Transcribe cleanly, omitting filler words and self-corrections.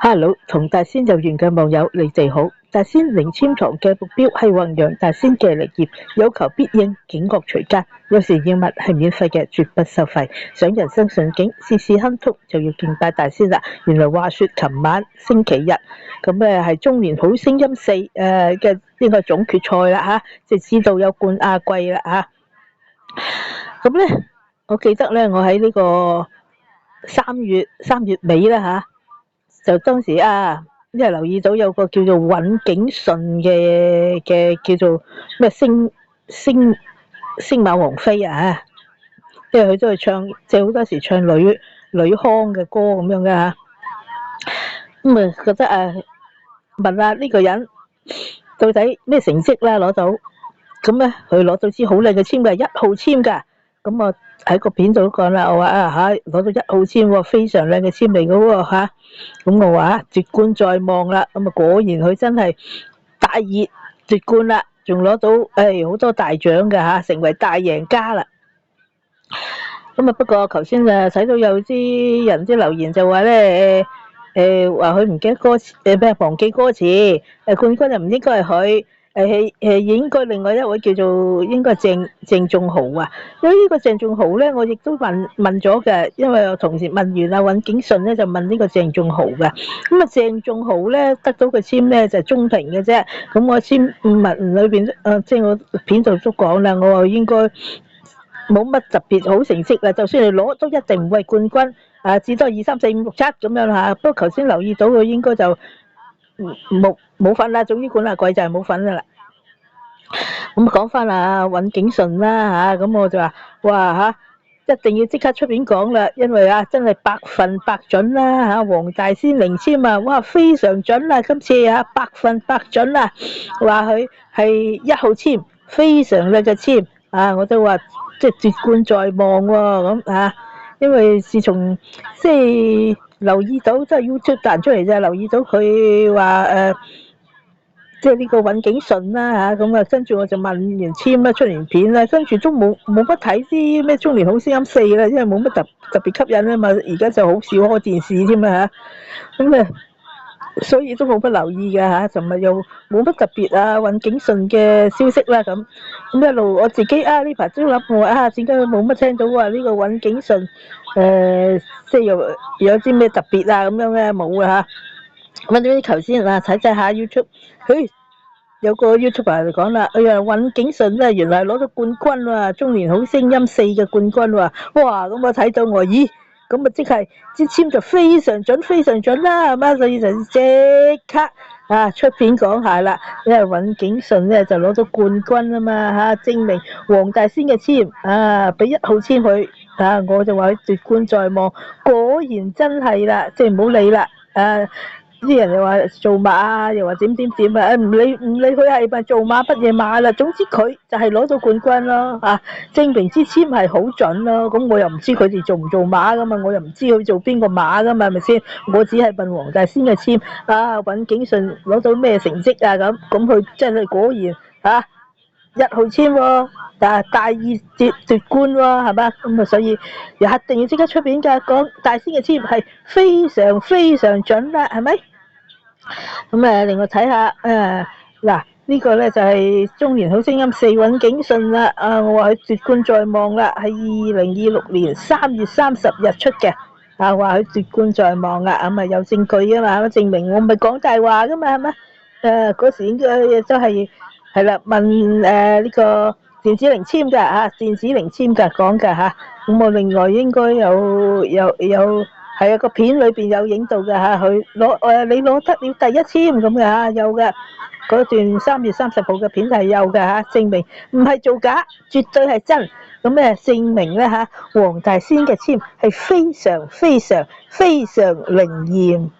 Hello，同大仙有緣嘅網友，你哋好。大仙靈籤堂嘅目標係弘揚大仙嘅靈業，有求必應，警惡除奸。有時要物係免費嘅，絕不收費。想人生順境，事事亨通，就要敬拜大仙啦。原來話說，琴晚星期日，咁係中年好聲音四嘅呢個總決賽啦嚇，就知道有冠亞季啦嚇。咁咧，我記得咧，我喺呢個三月尾啦嚇。就當時因為留意到有個叫做尹景順嘅叫做咩星馬王妃啊，因為佢都係唱，即係好多時唱女腔嘅歌咁樣嘅嚇。咁啊覺得問下呢個人到底咩成績啦攞到，咁咧佢攞到支好靚嘅籤嘅1號籤㗎。咁我喺個片度都講啦，我話攞到1號籤喎，非常靚嘅籤嚟嘅喎嚇。咁我話奪冠在望啦，咁果然佢真係大熱奪冠啦，仲攞到好多大獎嘅嚇，成為大贏家啦。咁不過頭先睇到有啲人啲留言就話咧話佢唔記得歌詞忘記歌詞，冠軍又唔應該係佢。應該另外一位叫做應該係鄭仲豪啊，因為呢個鄭仲豪咧，我亦都問咗嘅，因為我同時問完尹景順咧，就問呢個鄭仲豪嘅。咁鄭仲豪咧得到嘅籤咧就係中評嘅啫。咁我籤文裏邊即係我片度都講啦，我話應該冇乜特別好成績啦，就算你攞都一定唔會係冠軍，至多2、3、4、5、6、7咁樣嚇。不過頭先留意到佢應該就冇份啦，總之冠亞季就係冇份噶啦。咁講翻尹景順啦嚇，咁我就話哇一定要即刻出片講啦，因為真係100%準啦嚇，黃大仙靈籤哇非常準啦，今次100%準啦，話佢係1號籤，非常靚嘅籤我都話即係奪冠在望喎咁因為自從即係留意到即係 YouTube 彈出嚟就留意到佢話即係呢個尹景順啦嚇，咁跟住我就問完籤啦，出完片啦，跟住都冇乜睇啲咩中年好聲音4啦，因為冇乜特別吸引啊嘛，而家就好少開電視添啦嚇，咁所以都冇乜留意嘅嚇，尋日又冇乜特別尹景順嘅消息啦咁一路我自己呢排都諗我點解冇乜聽到話呢個尹景順即係有啲咩特別咁樣咧冇啊嚇，咁點知頭先睇下 YouTube，有個 YouTuber 就講啦，哎呀尹景順咧原來攞咗冠軍喎，中年好聲音4嘅冠軍喎，哇咁我睇到我咦咁即係支籤就非常準啦，係嘛？所以就即刻出片講下啦，因為尹景順咧就攞咗冠軍啊嘛證明黃大仙嘅籤俾1號籤佢我就話佢奪冠在望，果然真係啦，即係唔好理啦啲人又話做馬又話點唔理佢係咪做馬乜嘢馬啦，總之佢就係攞到冠軍咯證明支籤係好準咯。咁我又唔知佢哋做唔做馬噶嘛，我又唔知佢做邊個馬噶嘛，係咪先？我只係問黃大仙嘅籤尹景順攞到咩成績咁佢真係果然1號籤喎，大意奪冠喎，係嘛？咁所以一定要即刻出片㗎，講大仙嘅籤係非常準啦，係咪？咁另外睇下呢個咧就係中年好聲音4尹景順啦，我話佢奪冠在望啦，係2026年3月30日出嘅，話佢奪冠在望啦，咁有證據啊嘛，證明我唔係講大話噶嘛，係咪？嗰時應該都係啦，問呢個電子靈籤㗎電子靈籤㗎講㗎咁我另外應該有係個片裏邊有影到嘅佢你攞得了第1籤咁嘅有嘅，嗰段3月30號嘅片係有嘅證明唔係造假，絕對係真，咁證明咧黃大仙嘅籤係非常靈驗。